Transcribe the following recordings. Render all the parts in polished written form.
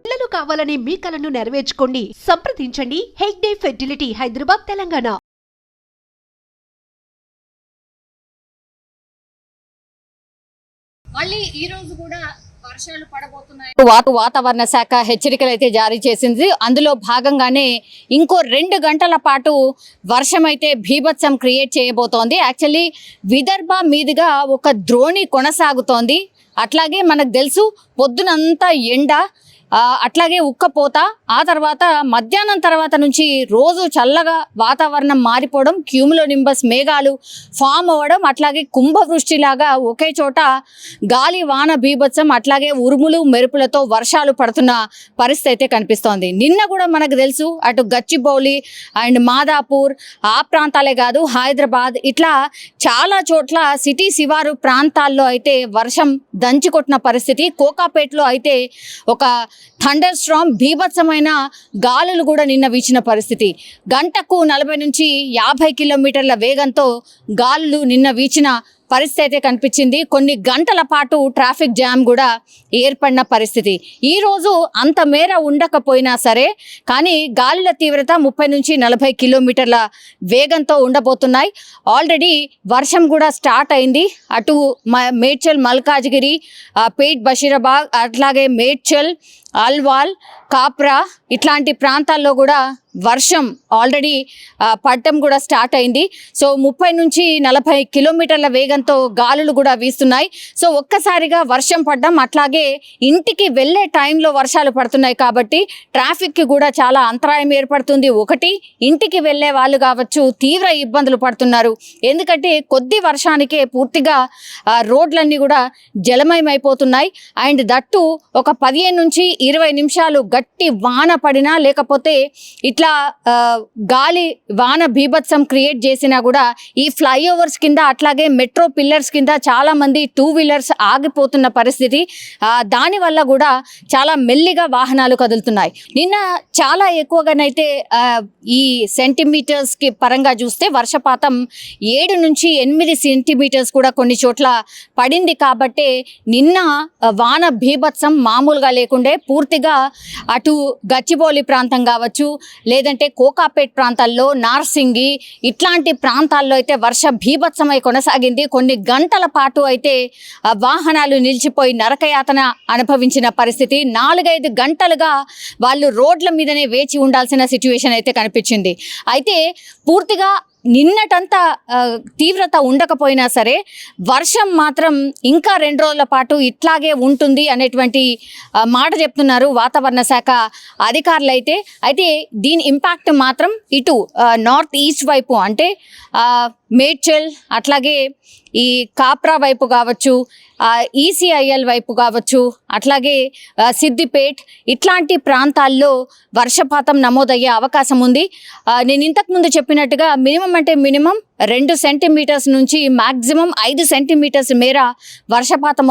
పిల్లలు కావాలనే మీ కలను నెరవేర్చుకోండి. సంప్రదించండి హెగ్డే ఫెర్టిలిటీ, హైదరాబాద్, తెలంగాణ. మళ్ళీ ఈ రోజు కూడా వర్షాలు పడబోతున్నాయి. వాతావరణ శాఖ హెచ్చరికలు అయితే జారీ చేసింది. అందులో భాగంగానే ఇంకో 2 గంటల పాటు వర్షం అయితే బీభత్సం క్రియేట్ చేయబోతోంది. యాక్చువల్లీ విదర్భ మీదుగా ఒక ద్రోణి కొనసాగుతోంది. అట్లాగే మనకు తెలుసు పొద్దునంతా ఎండ, అట్లాగే ఉక్కపోత, ఆ తర్వాత మధ్యాహ్నం తర్వాత నుంచి రోజు చల్లగా వాతావరణం మారిపోవడం, క్యూములోనింబస్ మేఘాలు ఫామ్ అవ్వడం, అట్లాగే కుంభవృష్టిలాగా ఒకే చోట గాలి వాన బీభత్సం, అట్లాగే ఉరుములు మెరుపులతో వర్షాలు పడుతున్న పరిస్థితి అయితే కనిపిస్తోంది. నిన్న కూడా మనకు తెలుసు అటు గచ్చిబౌలి అండ్ మాదాపూర్ ఆ ప్రాంతాలే కాదు, హైదరాబాద్ ఇట్లా చాలా చోట్ల సిటీ శివారు ప్రాంతాల్లో అయితే వర్షం దంచికొట్టిన పరిస్థితి. కోకాపేటలో అయితే ఒక థండర్ స్ట్రామ్ బీభత్సమైన గాలులు కూడా నిన్న వీచిన పరిస్థితి. గంటకు 40 నుంచి 50 కిలోమీటర్ల వేగంతో గాలులు నిన్న వీచిన పరిస్థితి అయితే కనిపించింది. కొన్ని గంటల పాటు ట్రాఫిక్ జామ్ కూడా ఏర్పడిన పరిస్థితి. ఈరోజు అంత మేర ఉండకపోయినా సరే కానీ గాలుల తీవ్రత 30 నుంచి 40 కిలోమీటర్ల వేగంతో ఉండబోతున్నాయి. ఆల్రెడీ వర్షం కూడా స్టార్ట్ అయింది. అటు మేడ్చల్, మల్కాజ్గిరి, పేట్, బషీరాబాద్, అట్లాగే మేడ్చల్, అల్వాల్, కాప్రా ఇట్లాంటి ప్రాంతాల్లో కూడా వర్షం ఆల్రెడీ పడటం కూడా స్టార్ట్ అయింది. సో 30 నుంచి 40 కిలోమీటర్ల వేగంతో గాలులు కూడా వీస్తున్నాయి. సో ఒక్కసారిగా వర్షం పడడం, అట్లాగే ఇంటికి వెళ్ళే టైంలో వర్షాలు పడుతున్నాయి కాబట్టి ట్రాఫిక్కి కూడా చాలా అంతరాయం ఏర్పడుతుంది. ఒకటి, ఇంటికి వెళ్ళే వాళ్ళు కావచ్చు తీవ్ర ఇబ్బందులు పడుతున్నారు. ఎందుకంటే కొద్ది వర్షానికే పూర్తిగా రోడ్లన్నీ కూడా జలమయం అయిపోతున్నాయి. అండ్ దట్టు ఒక 15 నుంచి 20 నిమిషాలు గట్టి వాన పడినా, లేకపోతే ఇట్లా గాలి వాన బీభత్సం క్రియేట్ చేసినా కూడా ఈ ఫ్లైఓవర్స్ కింద, అట్లాగే మెట్రో పిల్లర్స్ కింద చాలా మంది 2 వీలర్స్ ఆగిపోతున్న పరిస్థితి. దానివల్ల కూడా చాలా మెల్లిగా వాహనాలు కదులుతున్నాయి. నిన్న చాలా ఎక్కువగానైతే ఈ సెంటీమీటర్స్కి పరంగా చూస్తే వర్షపాతం 7 నుంచి 8 సెంటీమీటర్స్ కూడా కొన్ని చోట్ల పడింది. కాబట్టే నిన్న వాన బీభత్సం మామూలుగా లేకుండే. పూర్తిగా అటు గచ్చిబౌలి ప్రాంతం కావచ్చు, లేదంటే కోకాపేట్ ప్రాంతాల్లో, నార్సింగి ఇట్లాంటి ప్రాంతాల్లో అయితే వర్ష బీభత్సమై కొనసాగింది. కొన్ని గంటల పాటు అయితే వాహనాలు నిలిచిపోయి నరకయాతన అనుభవించిన పరిస్థితి. 4-5 గంటలుగా వాళ్ళు రోడ్ల మీదనే వేచి ఉండాల్సిన సిచ్యువేషన్ అయితే కనిపించింది. అయితే పూర్తిగా నిన్నటంతా తీవ్రత ఉండకపోయినా సరే వర్షం మాత్రం ఇంకా 2 రోజుల పాటు ఇట్లాగే ఉంటుంది అనేటువంటి మాట చెప్తున్నారు వాతావరణ శాఖ అధికారులు. అయితే దీని ఇంపాక్ట్ మాత్రం ఇటు నార్త్ ఈస్ట్ వైపు, అంటే మేడ్చల్, అట్లాగే ఈ కాప్రా వైపు కావచ్చు, ఈసీఐఎల్ వైపు కావచ్చు, అట్లాగే సిద్దిపేట్ ఇట్లాంటి ప్రాంతాల్లో వర్షపాతం నమోదయ్యే అవకాశం ఉంది. నేను ఇంతకుముందు చెప్పినట్టుగా మినిమం 2 సెంటీమీటర్స్ నుంచి మ్యాక్సిమం 5 సెంటీమీటర్స్ మేర వర్షపాతం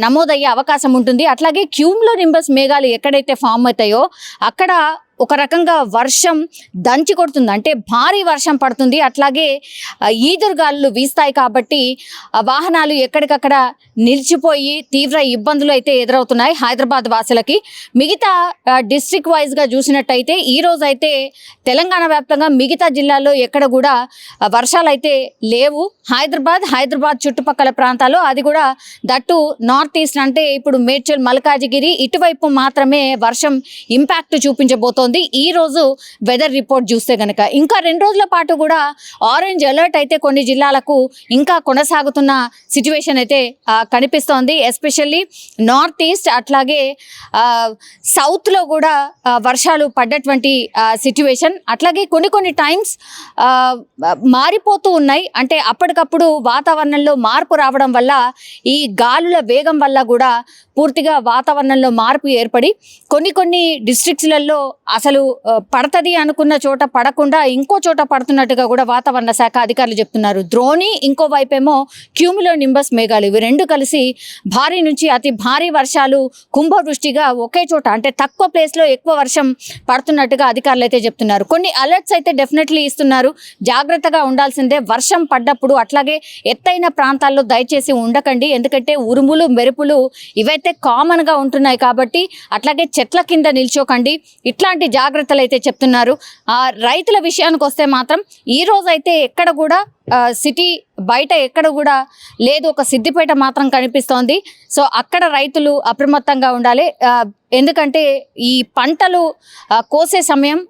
నమోదయ్యే అవకాశం ఉంటుంది. అట్లాగే క్యూములోనింబస్ మేఘాలు ఎక్కడైతే ఫామ్ అవుతాయో అక్కడ ఒక రకంగా వర్షం దంచి కొడుతుంది, అంటే భారీ వర్షం పడుతుంది. అట్లాగే ఈదురుగాలులు వీస్తాయి కాబట్టి వాహనాలు ఎక్కడికక్కడ నిలిచిపోయి తీవ్ర ఇబ్బందులు అయితే ఎదురవుతున్నాయి హైదరాబాద్ వాసులకి. మిగతా డిస్ట్రిక్ట్ వైజ్గా చూసినట్టయితే ఈరోజు అయితే తెలంగాణ వ్యాప్తంగా మిగతా జిల్లాల్లో ఎక్కడ కూడా వర్షాలు అయితే లేవు. హైదరాబాద్ చుట్టుపక్కల ప్రాంతాల్లో, అది కూడా దట్టు నార్త్ ఈస్ట్, అంటే ఇప్పుడు మేడ్చల్, మల్కాజిగిరి ఇటువైపు మాత్రమే వర్షం ఇంపాక్ట్ చూపించబోతోంది. ఈ రోజు వెదర్ రిపోర్ట్ చూస్తే గనక ఇంకా 2 రోజుల పాటు కూడా ఆరెంజ్ అలర్ట్ అయితే కొన్ని జిల్లాలకు ఇంకా కొనసాగుతున్న సిచ్యువేషన్ అయితే కనిపిస్తోంది. ఎస్పెషల్లీ నార్త్ ఈస్ట్, అట్లాగే సౌత్లో కూడా వర్షాలు పడ్డటువంటి సిచ్యువేషన్. అట్లాగే కొన్ని టైమ్స్ మారిపోతూ ఉన్నాయి, అంటే అప్పటికప్పుడు వాతావరణంలో మార్పు రావడం వల్ల, ఈ గాలుల వేగం వల్ల కూడా పూర్తిగా వాతావరణంలో మార్పు ఏర్పడి కొన్ని డిస్ట్రిక్ట్స్లలో అసలు పడతది అనుకున్న చోట పడకుండా ఇంకో చోట పడుతున్నట్టుగా కూడా వాతావరణ శాఖ అధికారులు చెప్తున్నారు. ద్రోణి, ఇంకో వైపేమో క్యూములోనింబస్ మేఘాలు, ఇవి 2 కలిసి భారీ నుంచి అతి భారీ వర్షాలు కుంభవృష్టిగా ఒకే చోట, అంటే తక్కువ ప్లేస్లో ఎక్కువ వర్షం పడుతున్నట్టుగా అధికారులు అయితే చెప్తున్నారు. కొన్ని అలర్ట్స్ అయితే డెఫినెట్లీ ఇస్తున్నారు, జాగ్రత్తగా ఉండాల్సిందే వర్షం పడ్డప్పుడు. అట్లాగే ఎత్తైన ప్రాంతాల్లో దయచేసి ఉండకండి, ఎందుకంటే ఉరుములు మెరుపులు ఇవైతే అయితే కామన్గా ఉంటున్నాయి కాబట్టి అట్లాగే చెట్ల కింద నిల్చోకండి, ఇట్లాంటి జాగ్రత్తలు అయితే చెప్తున్నారు. రైతుల విషయానికి వస్తే మాత్రం ఈ రోజు అయితే ఎక్కడ కూడా సిటీ బయట ఎక్కడ కూడా లేదు, ఒక సిద్దిపేట మాత్రం కనిపిస్తోంది. సో అక్కడ రైతులు అప్రమత్తంగా ఉండాలి. ఎందుకంటే ఈ పంటలు కోసే సమయం,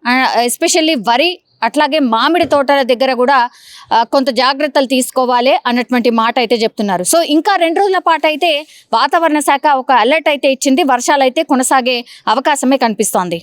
ఎస్పెషల్లీ వరి అట్లాగే మామిడి తోటల దగ్గర కూడా కొంత జాగ్రత్తలు తీసుకోవాలి అన్నటువంటి మాట అయితే చెప్తున్నారు. సో ఇంకా 2 రోజుల పాటు అయితే వాతావరణ శాఖ ఒక అలర్ట్ అయితే ఇచ్చింది. వర్షాలు అయితే కొనసాగే అవకాశమే కనిపిస్తోంది.